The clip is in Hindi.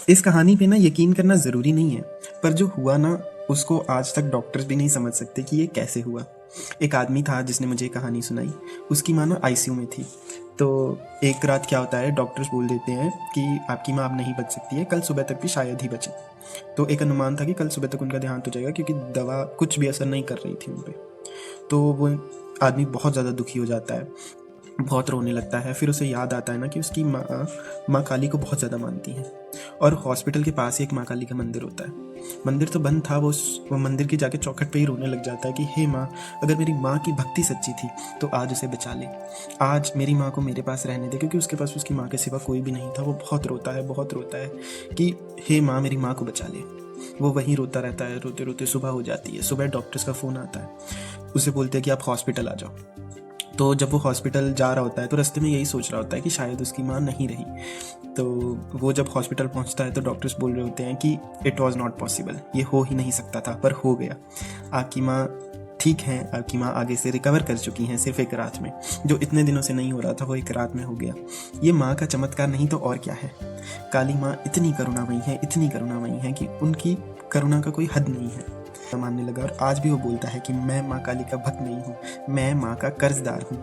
इस कहानी पे ना यकीन करना ज़रूरी नहीं है, पर जो हुआ ना उसको आज तक डॉक्टर्स भी नहीं समझ सकते कि ये कैसे हुआ। एक आदमी था जिसने मुझे ये कहानी सुनाई। उसकी माँ ना आईसीयू में थी। तो एक रात क्या होता है, डॉक्टर्स बोल देते हैं कि आपकी माँ अब नहीं बच सकती है, कल सुबह तक भी शायद ही बचे। तो एक अनुमान था कि कल सुबह तक उनका देहांत हो जाएगा, क्योंकि दवा कुछ भी असर नहीं कर रही थी उन पे। तो वो आदमी बहुत ज़्यादा दुखी हो जाता है, बहुत रोने लगता है। फिर उसे याद आता है ना कि उसकी माँ काली को बहुत ज़्यादा मानती हैं, और हॉस्पिटल के पास ही एक माँ काली का मंदिर होता है। मंदिर तो बंद था, वो मंदिर की जाके चौखट पे ही रोने लग जाता है कि हे माँ, अगर मेरी माँ की भक्ति सच्ची थी तो आज उसे बचा ले, आज मेरी माँ को मेरे पास रहने दे, क्योंकि उसके पास उसकी माँ के सिवा कोई भी नहीं था। वो बहुत रोता है कि हे माँ, मेरी माँ को बचा ले। वो वहीं रोता रहता है। रोते रोते सुबह हो जाती है। सुबह डॉक्टर्स का फ़ोन आता है, उसे बोलते हैं कि आप हॉस्पिटल आ जाओ। तो जब वो हॉस्पिटल जा रहा होता है तो रास्ते में यही सोच रहा होता है कि शायद उसकी माँ नहीं रही। तो वो जब हॉस्पिटल पहुंचता है तो डॉक्टर्स बोल रहे होते हैं कि इट वॉज नॉट पॉसिबल, ये हो ही नहीं सकता था, पर हो गया। आपकी माँ ठीक है, आपकी माँ आगे से रिकवर कर चुकी हैं, सिर्फ एक रात में। जो इतने दिनों से नहीं हो रहा था वो एक रात में हो गया। ये माँ का चमत्कार नहीं तो और क्या है। काली माँ इतनी करुणामयी है, इतनी करुणामयी है कि उनकी करुणा का कोई हद नहीं है। मानने लगा, और आज भी वो बोलता है कि मैं माँ काली का भक्त नहीं हूँ, मैं माँ का कर्जदार हूँ।